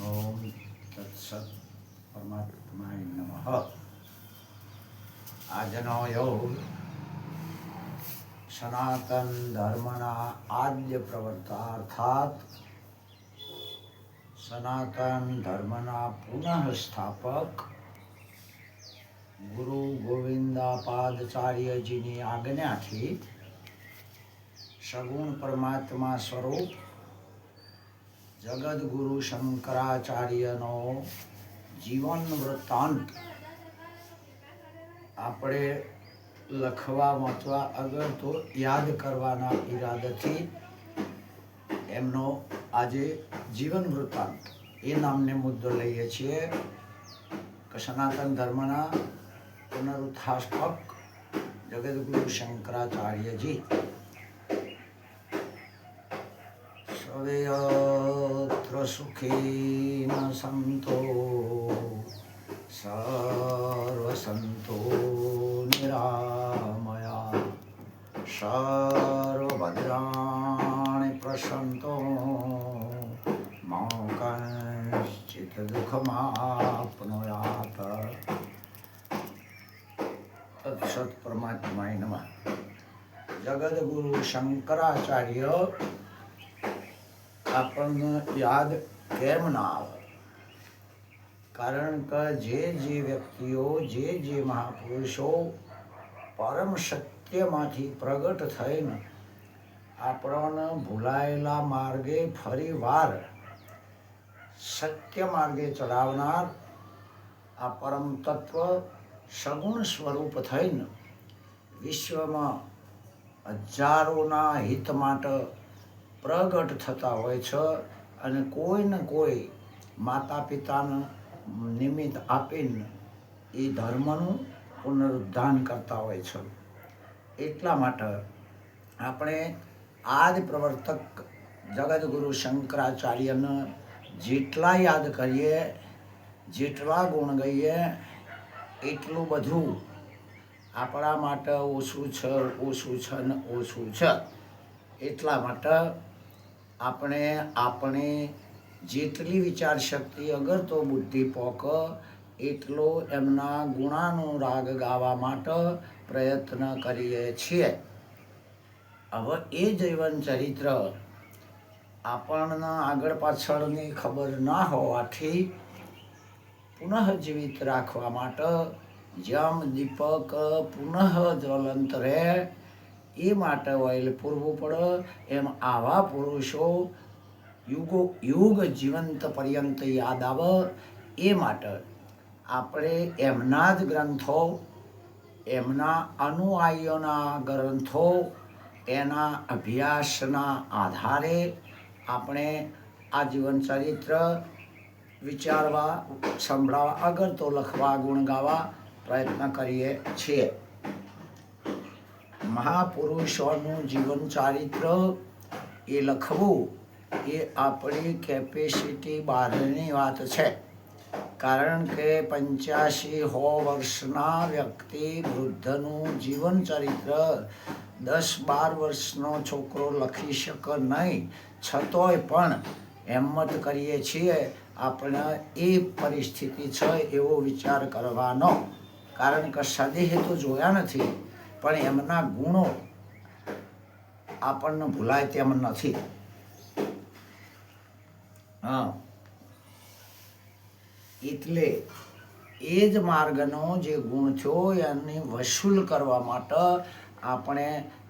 ઓમ તત્સત પરમાત્માય નમઃ. આજનો યોગ સનાતન ધર્મના આદ્ય પ્રવર્તા અર્થાત સનાતન ધર્મના પુનઃ સ્થાપક ગુરુ ગોવિંદાપાદચાર્યજીની આજ્ઞાથી સગુણ પરમાત્મા સ્વરૂપ જગદગુરુ શંકરાચાર્યનો જીવન વૃત્તાંત આપણે લખવા વાંચવા અગર તો યાદ કરવાના ઈરાદાથી એમનો આજે જીવન વૃત્તાંત એ નામને મુદ્દો લઈએ છીએ કે સનાતન ધર્મના પુનરુત્થાપક જગદગુરુ શંકરાચાર્યજી સર્વત્ર સુખીન સંતો સર્વસંતો નિરામયા સર્વભદ્રાણિ પશ્યન્તો મા કશ્ચિત દુઃખમાપ્નુયાત. તત્સત પરમાત્માય નમઃ. જગદગુરુ શંકરાચાર્ય આપણને યાદ કેમ ના આવે? કારણ કે જે વ્યક્તિઓ જે મહાપુરુષો પરમ સત્યમાંથી પ્રગટ થઈને આપણને ભૂલાયેલા માર્ગે ફરી વાર સત્ય માર્ગે ચલાવનાર આ પરમ તત્વ સગુણ સ્વરૂપ થઈને વિશ્વમાં હજારોના હિત માટે પ્રગટ થતા હોય છે અને કોઈ ને કોઈ માતા પિતાને નિમિત્ત આપીને એ ધર્મનું પુનરુદ્ધાન કરતા હોય છે. એટલા માટે આપણે આદિ પ્રવર્તક જગદગુરુ શંકરાચાર્યને જેટલા યાદ કરીએ, જેટલા ગુણ ગઈએ એટલું બધું આપણા માટે ઓછું છે ને ઓછું છે. એટલા માટે આપણે જેટલી વિચાર શક્તિ અગર તો બુદ્ધિ પોક એટલો એમના ગુણાનુરાગ ગાવા માટે પ્રયત્ન કરીએ છીએ. હવે એ જીવન ચરિત્ર આપણને આગળ પાછળની ખબર ના હોવાથી પુનઃ જીવિત રાખવા માટે જેમ દીપક પુનઃ જ્વલંત રહે એ માટે ઓઇલ પૂરવું પડે, એમ આવા પુરુષો યુગ જીવંત પર્યંત યાદ આવે એ માટે આપણે એમના જ ગ્રંથો, એમના અનુયાયીઓના ગ્રંથો, એના અભ્યાસના આધારે આપણે આ જીવન ચરિત્ર વિચારવા, સંભળાવવા, અગર તો લખવા, ગુણ ગાવા પ્રયત્ન કરીએ છીએ. મહાપુરુષોનું જીવન ચારિત્ર એ લખવું એ આપણી કેપેસિટી બહારની વાત છે. કારણ કે 85 વર્ષના વ્યક્તિ વૃદ્ધનું જીવન ચરિત્ર 10-12 વર્ષનો છોકરો લખી શકે નહીં, છતોય પણ હિંમત કરીએ છીએ આપણે એ પરિસ્થિતિ છે એવો વિચાર કરવાનો. કારણ કે સદેહ તો જોયા નથી, પણ એમના ગુણો આપણને ભૂલાય તેમ નથી. એટલે એ જ માર્ગનો જે ગુણ થયો એને વસૂલ કરવા માટે આપણે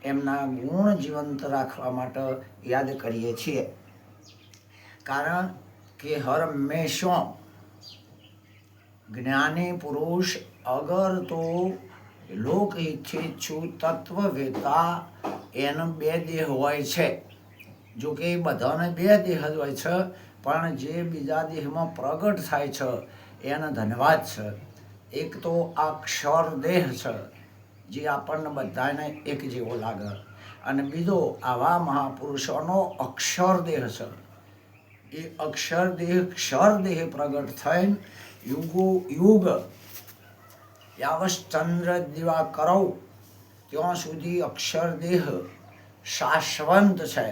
એમના ગુણ જીવંત રાખવા માટે યાદ કરીએ છીએ. કારણ કે હર હંમેશા જ્ઞાની પુરુષ અગર તો લોકહિતેચ્છુ તત્વવેતા એને 2 દેહ હોય છે. જો કે બધાને 2 દેહ જ હોય છે, પણ જે બીજા દેહમાં પ્રગટ થાય છે એને ધન્યવાદ છે. એક તો અક્ષર દેહ છે જે આપણને બધાને એક જેવો લાગે, અને બીજો આવા મહાપુરુષોનો અક્ષર દેહ છે. એ અક્ષર દેહ પ્રગટ થઈને યુગ યાવશ્ચંદ્ર દિવા કરો ત્યાં સુધી અક્ષર દેહ શાશ્વત છે.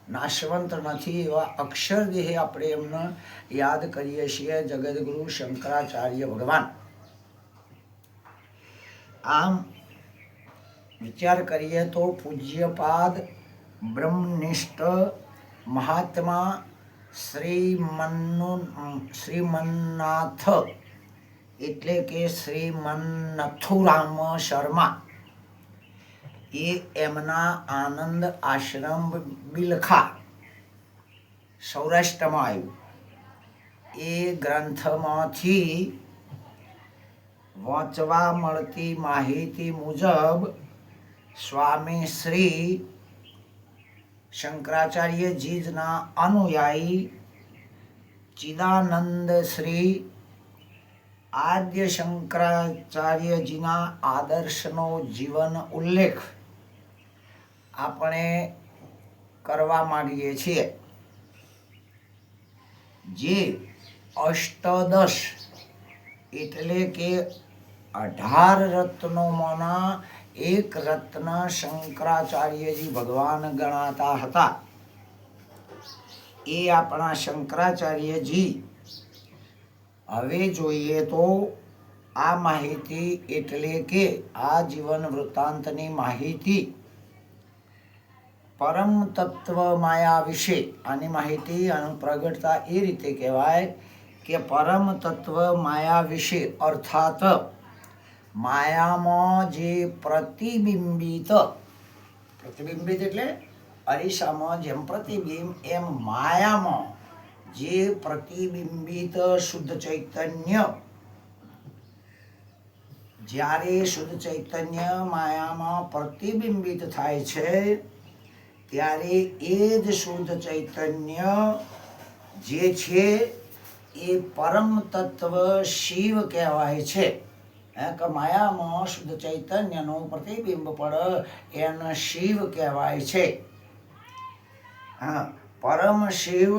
નાશવંત નથી એવા અક્ષરદેહે આપણે એમને યાદ કરીએ છીએ, જગદગુરુ શંકરાચાર્ય ભગવાન. આમ વિચાર કરીએ તો પૂજ્યપાદ બ્રહ્મનિષ્ઠ મહાત્મા શ્રીમન્નાથ એટલે કે શ્રીમન્નથુરામ શર્મા એ એમના આનંદ આશ્રમ બિલખા સૌરાષ્ટ્રમાં આવ્યું. એ ગ્રંથમાંથી વાંચવા મળતી માહિતી મુજબ સ્વામી શ્રી શંકરાચાર્યજીના અનુયાયી ચિદાનંદ શ્રી આદ્ય શંકરાચાર્યજીના આદર્શનો જીવન ઉલ્લેખ આપણે કરવા માંગીએ છીએ, જે અષ્ટદશ એટલે કે 18 રત્નોમાંના એક રત્ન શંકરાચાર્યજી ભગવાન ગણાતા હતા. એ આપણા શંકરાચાર્યજી હવે જોઈએ તો આ માહિતી એટલે કે આ જીવન વૃત્તાંતની માહિતી પરમ તત્વ માયા વિશે, આની માહિતી પ્રગટતા એ રીતે કહેવાય કે પરમ તત્વ માયા વિશે, અર્થાત માયામાં જે પ્રતિબિંબિત એટલે અરીસામાં જેમ પ્રતિબિંબ એમ માયામાં જે પ્રતિબિંબિત શુદ્ધ ચૈતન્ય, જ્યારે શુદ્ધ ચૈતન્ય માયામાં પ્રતિબિંબિત થાય છે ત્યારે એ જ શુદ્ધ ચૈતન્ય જે છે એ પરમ તત્વ શિવ કહેવાય છે. કે માયામાં શુદ્ધ ચૈતન્યનું પ્રતિબિંબ પડે એને શિવ કહેવાય છે. પરમ શિવ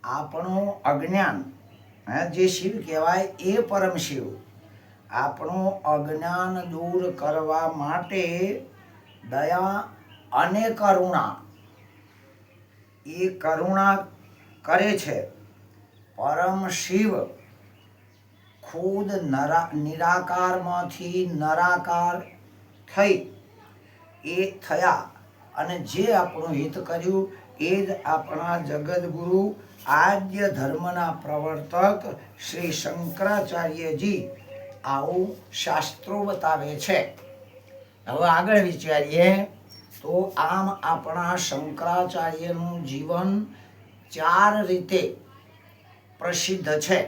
આપણું અજ્ઞાન, જે શિવ કહેવાય એ પરમ શિવ આપણું અજ્ઞાન દૂર કરવા માટે દયા અને કરુણા, એ કરુણા કરે છે. પરમ શિવ ખુદ નિરાકારમાંથી નરાકાર થઈ એ થયા અને જે આપણું હિત કર્યું એ જ આપણા જગદગુરુ આદ્ય ધર્મના પ્રવર્તક શ્રી શંકરાચાર્યજી આવું શાસ્ત્રો બતાવે છે. હવે આગળ વિચારીએ તો આમ આપણા શંકરાચાર્યનું જીવન 4 રીતે પ્રસિદ્ધ છે.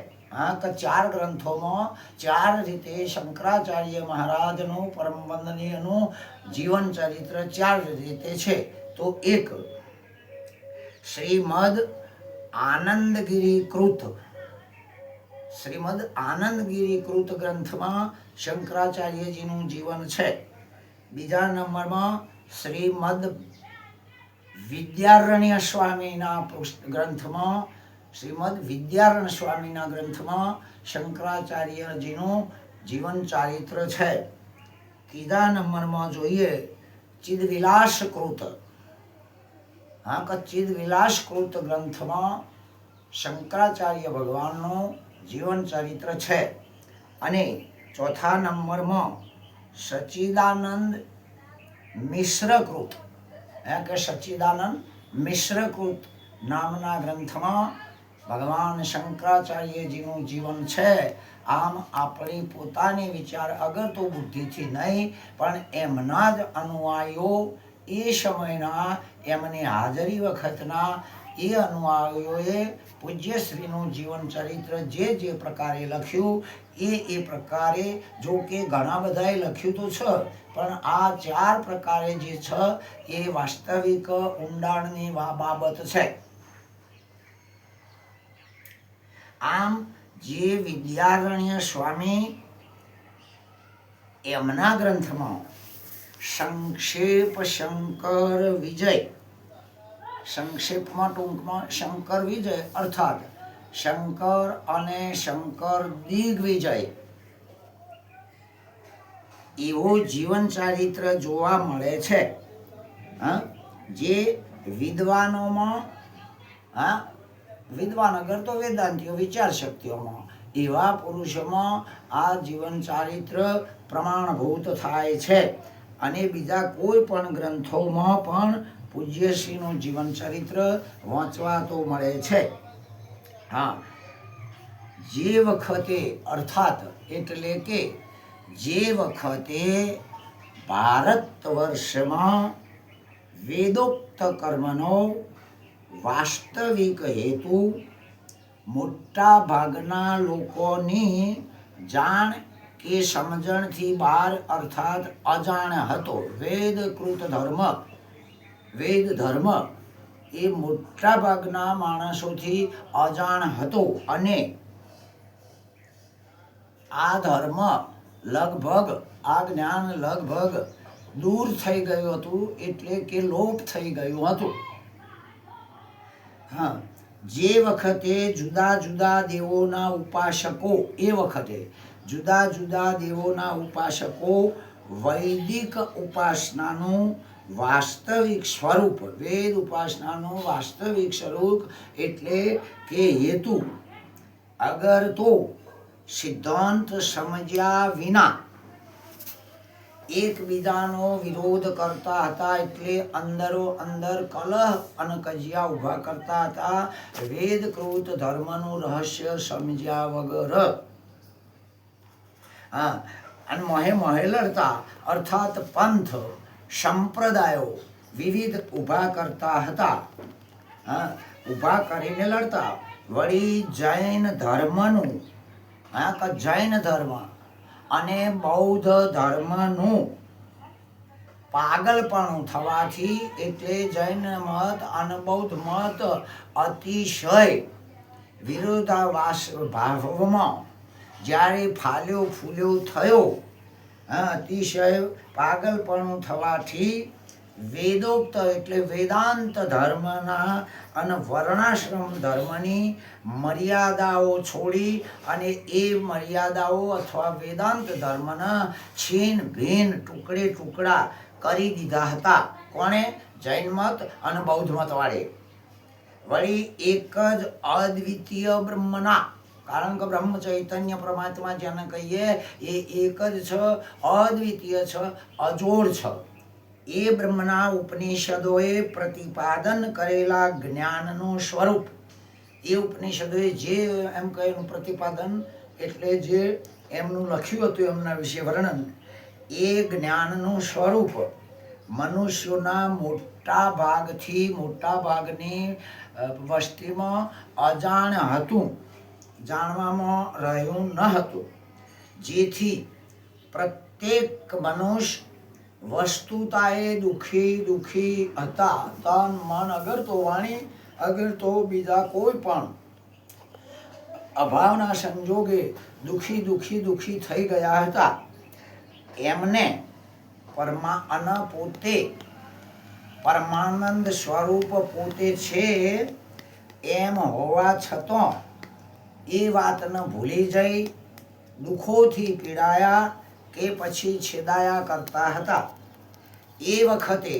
કે 4 ગ્રંથોમાં 4 રીતે શંકરાચાર્ય મહારાજનું પરમ વંદનીયનું જીવન ચરિત્ર 4 રીતે છે. તો એક શ્રીમદ આનંદગીરી કૃત ગ્રંથમાં શંકરાચાર્યજીનું જીવન છે. બીજા નંબરમાં શ્રીમદ વિદ્યારણ્ય સ્વામીના ગ્રંથમાં શંકરાચાર્યજીનું જીવન ચારિત્ર છે. ત્રીજા નંબરમાં જોઈએ ચિદવિલાસકૃત, ચિદવિલાસકૃત ગ્રંથમાં શંકરાચાર્ય ભગવાનનું જીવન ચરિત્ર છે. અને ચોથા નંબરમાં સચ્ચિદાનંદ મિશ્રકૃત, સચ્ચિદાનંદ મિશ્રકૃત નામના ગ્રંથમાં ભગવાન શંકરાચાર્યજીનું જીવન છે. આમ આપણી પોતાની વિચાર અગર તો બુદ્ધિથી નહીં પણ એમના જ અનુયાયીઓ એ સમયના એમની હાજરી વખતના એ અનુયાયીઓએ પૂજ્યશ્રીનું જીવન ચરિત્ર જે પ્રકારે લખ્યું એ પ્રકારે, જો કે ઘણા બધાએ લખ્યું તો છે પણ આ 4 પ્રકારે જે છે એ વાસ્તવિક ઊંડાણની બાબત છે. આમ જે વિદ્યારણ્ય સ્વામી એમના ગ્રંથમાં સંક્ષેપ શંકર વિજય, સંક્ષેપમાં ટૂંકમાં શંકર વિજય અર્થાત શંકર અને શંકર દિગ્વિજય એવો જીવન ચારિત્ર જોવા મળે છે. જે વિદ્વાનોમાં, વિદ્વાન અગર તો વેદાંતિઓ વિચાર શક્તિઓમાં, એવા પુરુષોમાં આ જીવન ચારિત્ર પ્રમાણભૂત થાય છે. અને બીજા કોઈ પણ ગ્રંથોમાં પણ પૂજ્યશ્રીનું જીવન ચરિત્ર વાંચવા તો મળે છે. જે વખતે અર્થાત એટલે કે જે વખતે ભારત વર્ષમાં વેદોક્ત કર્મનો વાસ્તવિક હેતુ મોટા ભાગના લોકોની જાણ કે સમજણથી બહાર અર્થાત અજાણ હતો. વેદ ધર્મ એ મોટા ભાગના માણસોથી અજાણ હતો અને આ ધર્મ લગભગ, આ જ્ઞાન લગભગ દૂર થઈ ગયું હતું, એટલે કે લોપ થઈ ગયું હતું. જે વખતે જુદા જુદા દેવોના ઉપાસકો, એ વખતે જુદા જુદા દેવોના ઉપાસકો વૈદિક ઉપાસનાનું વાસ્તવિક સ્વરૂપ, વેદ ઉપાસનાનું વાસ્તવિક સ્વરૂપ એટલે કે હેતુ અગર તો સિદ્ધાંત સમજ્યા વિના એકબીજાનો વિરોધ કરતા હતા, એટલે અંદરો અંદર કલહ અને કજિયા ઉભા કરતા હતા. વેદકૃત ધર્મનું રહસ્ય સમજ્યા વગર અને મોહે લડતા, અર્થાત પંથ સંપ્રદાયો વિવિધ ઉભા કરતા હતા. ઉભા કરીને લડતા. વળી જૈન ધર્મનું, જૈન ધર્મ અને બૌદ્ધ ધર્મનું પાગલપણું થવાથી, એટલે જૈન મત અને બૌદ્ધ મત અતિશય વિરોધાભાસ ભાવમાં જ્યારે ફાલ્યો ફૂલ્યો થયો, અતિશય પાગલપણું થવાથી વેદોક્ત એટલે વેદાંત ધર્મના અને વર્ણાશ્રમ ધર્મની મર્યાદાઓ છોડી અને એ મર્યાદાઓ અથવા વેદાંત ધર્મના છીન ભીન ટુકડે ટુકડા કરી દીધા હતા. કોણે? જૈન મત અને બૌદ્ધ મત વાળે. વળી એક જ અદ્વિતીય બ્રહ્મના, કારણ કે બ્રહ્મ ચૈતન્ય પરમાત્મા જેને કહીએ એ એક જ છે, અદ્વિતીય છે, અજોડ છે. એ બ્રહ્મના ઉપનિષદોએ પ્રતિપાદન કરેલા જ્ઞાનનું સ્વરૂપ, એ ઉપનિષદોએ જે એમ કહેલું પ્રતિપાદન એટલે જે એમનું લખ્યું હતું એમના વિશે વર્ણન, એ જ્ઞાનનું સ્વરૂપ મનુષ્યોના મોટા ભાગની વસ્તીમાં અજાણ હતું, જાણવામાં રહ્યું ન હતું. જેથી પ્રત્યેક મનુષ્ય વસ્તુતાએ દુઃખી હતા. તન મન અગર તો વાણી અગર તો બીજા કોઈ પણ અભાવના સંજોગે દુઃખી થઈ ગયા હતા. એમને પોતે પરમાનંદ સ્વરૂપ પોતે છે એમ હોવા છતાં એ વાતને ભૂલી જઈ દુઃખોથી પીડાયા કે પછી છેદાયા કરતા હતા. એ વખતે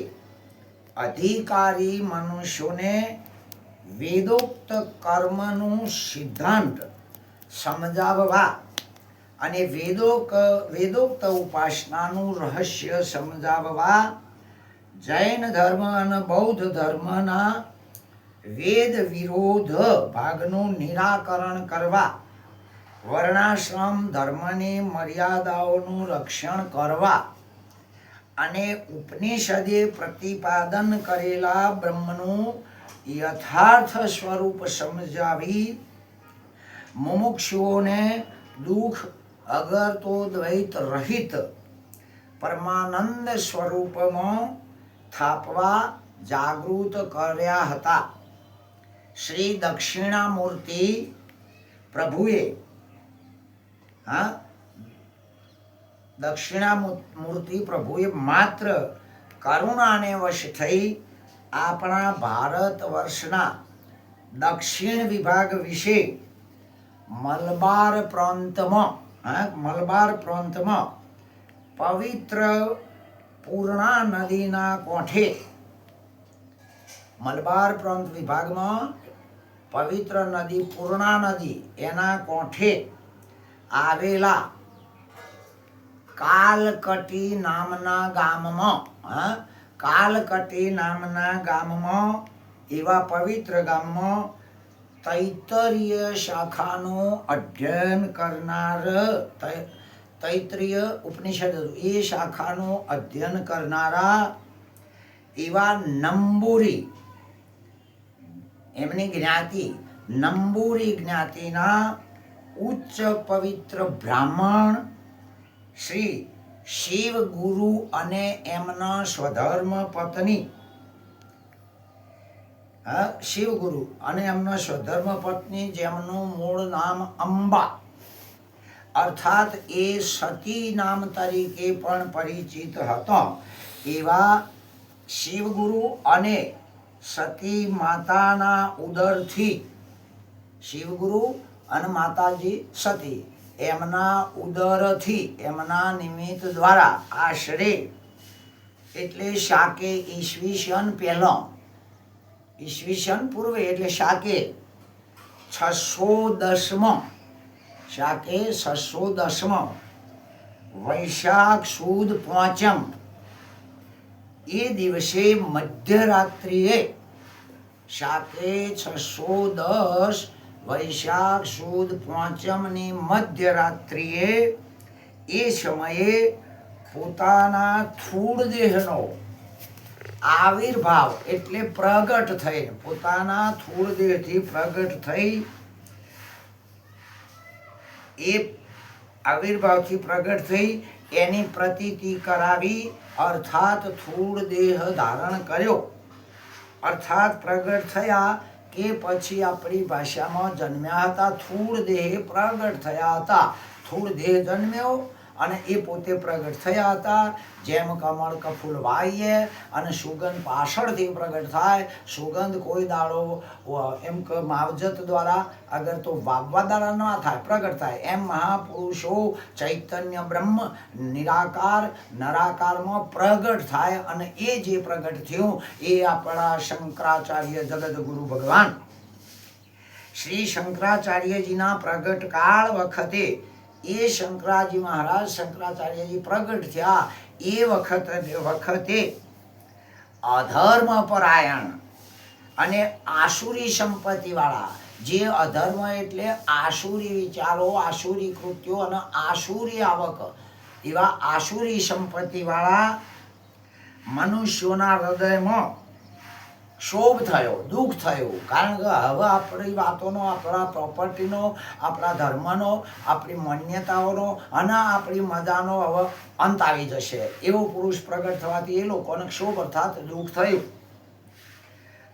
અધિકારી મનુષ્યોને વેદોક્ત કર્મનું સિદ્ધાંત સમજાવવા અને વેદોક્ત ઉપાસનાનું રહસ્ય સમજાવવા જૈન ધર્મ અને બૌદ્ધ ધર્મના વેદ વિરોધ ભાગનું નિરાકરણ કરવા, વર્ણાશ્રમ ધર્મની મર્યાદાઓનું રક્ષણ કરવા અને ઉપનિષદે પ્રતિપાદન કરેલા બ્રહ્મનું યથાર્થ સ્વરૂપ સમજાવી મુમુક્ષુઓને દુઃખ અગર તો દ્વૈત રહિત પરમાનંદ સ્વરૂપમાં થાપવા જાગૃત કર્યા હતા. શ્રી દક્ષિણામૂર્તિ પ્રભુએ માત્ર કરુણાને વશ થઈ આપણા ભારત વર્ષના દક્ષિણ વિભાગ વિશે મલબાર પ્રાંતમાં પવિત્ર પૂર્ણા નદીના કોઠે મલબાર પ્રાંત વિભાગમાં પવિત્ર નદી પૂર્ણા નદી એના કોઠે આવેલા કાલકટી નામના ગામમાં કાલકટી નામના ગામમાં એવા પવિત્ર ગામમાં તૈત્તરીય શાખાનું અધ્યયન કરનાર તૈત્તરીય ઉપનિષદ એ શાખાનું અધ્યયન કરનારા એવા નંબુરી એમની જ્ઞાતિ નંબુરી જ્ઞાતિના ઉચ્ચ પવિત્ર બ્રાહ્મણ શ્રી શિવ ગુરુ અને એમના સ્વધર્મ પત્ની શિવગુરુ અને એમના સ્વધર્મ પત્ની જેમનું મૂળ નામ અંબા અર્થાત એ સતી નામ તરીકે પણ પરિચિત હતો એવા શિવગુરુ અને સતી માતાના ઉદરથી શિવગુરુ અને માતાજી સતી એમના ઉદરથી એમના નિમિત્ત દ્વારા આશરે એટલે શાકે ઈસવીસન પહેલો ઈસવીસન પૂર્વે એટલે શાકે 610માં શાકે 610માં વૈશાખ સુદ પાંચમ એ દિવસે મધ્યરાત્રિએ શાકે 610 વૈશાખ સુદ પાંચમની મધ્યરાત્રિએ એ સમયે પોતાના સ્થૂળ દેહનો આવિર્ભાવ એટલે પ્રગટ થઈ પોતાના સ્થૂળ દેહથી પ્રગટ થઈ એ આવિર્ભાવથી પ્રગટ થઈ એની પ્રતીતિ કરાવી અર્થાત સ્થૂળ દેહ ધારણ કર્યો અર્થાત પ્રગટ થયા કે પછી આપણી ભાષામાં જન્મ્યા હતા સ્થૂળ દેહ પ્રગટ થયા હતા સ્થૂળ દેહ જન્મ્યો અને એ પોતે પ્રગટ થયા હતા જેમ કમળ કફૂલ વાઈએ અને સુગંધ પાછળથી પ્રગટ થાય સુગંધ કોઈ દાડો એમ કે માવજત દ્વારા અગર તો વાવવા દ્વારા ના થાય પ્રગટ થાય એમ મહાપુરુષો ચૈતન્ય બ્રહ્મ નિરાકાર નરાકારમાં પ્રગટ થાય અને એ જે પ્રગટ થયું એ આપણા શંકરાચાર્ય જગદગુરુ ભગવાન શ્રી શંકરાચાર્યજીના પ્રગટ કાળ વખતે એ શંકરાજી મહારાજ શંકરાચાર્યજી પ્રગટ થયા એ વખતે અધર્મ પરાયણ અને આસુરી સંપત્તિ વાળા જે અધર્મ એટલે આસુરી વિચારો આસુરી કૃત્યો અને આસુરી આવક એવા આસુરી સંપત્તિ વાળા મનુષ્યોના હૃદયમાં ક્ષોભ થયો દુઃખ થયું કારણ કે હવે આપણી વાતોનો આપણા પ્રોપર્ટીનો આપણા ધર્મનો આપણી માન્યતાઓનો અને આપણી મજાનો હવે અંત આવી જશે એવો પુરુષ પ્રગટ થવાથી એ લોકોને ક્ષોભ અર્થાત દુઃખ થયું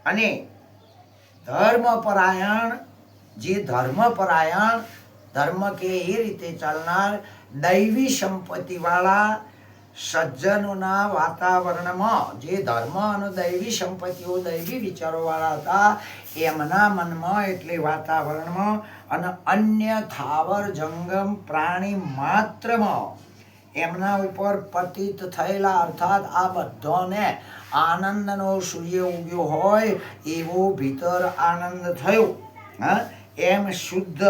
અને ધર્મપરાયણ જે ધર્મપરાયણ ધર્મ કે એ રીતે ચાલનાર દૈવી સંપત્તિવાળા સજ્જનોના વાતાવરણમાં જે ધર્મ અને દૈવી સંપત્તિઓ દૈવી વિચારોવાળા હતા એમના મનમાં એટલે વાતાવરણમાં અને અન્ય થાવર જંગમ પ્રાણી માત્રમાં એમના ઉપર પતિત થયેલા અર્થાત આ બધાને આનંદનો સૂર્ય ઉગ્યો હોય એવો ભીતર આનંદ થયો એમ શુદ્ધ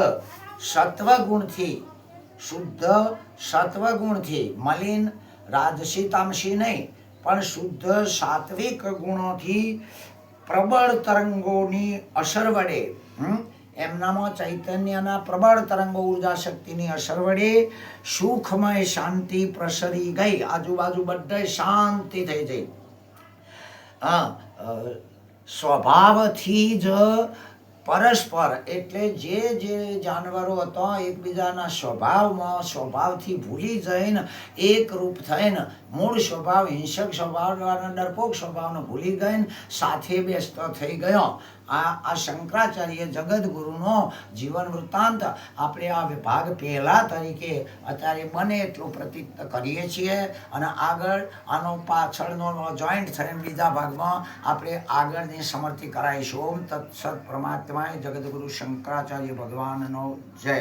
સત્વગુણથી મલિન રાજસી તામસી નહીં પણ શુદ્ધ સાત્વિક ગુણોથી પ્રબળ તરંગોની અસર વડે એમનામાં ચૈતન્યના પ્રબળ તરંગો ઉર્જા શક્તિની અસર વડે સુખમય શાંતિ પ્રસરી ગઈ આજુબાજુ બધે શાંતિ થઈ ગઈ સ્વભાવથી જ પરસ્પર એટલે જે જાનવરો હતા એકબીજાના સ્વભાવથી ભૂલી જઈને એક રૂપ થઈને મૂળ સ્વભાવ હિંસક સ્વભાવ ડરપોક સ્વભાવને ભૂલી ગઈને સાથે બેસતો થઈ ગયો આ શંકરાચાર્ય જગદગુરુનો જીવન વૃત્તાંત આપણે આ વિભાગ પહેલા તરીકે અત્યારે બને એટલું પ્રતીત કરીએ છીએ અને આગળ આનો પાછળનો જોઈન્ટ થઈને બીજા ભાગમાં આપણે આગળની સમર્થિ કરાવીશું. ઓમ તત્સત પરમાત્માય જગદગુરુ શંકરાચાર્ય ભગવાનનો જય.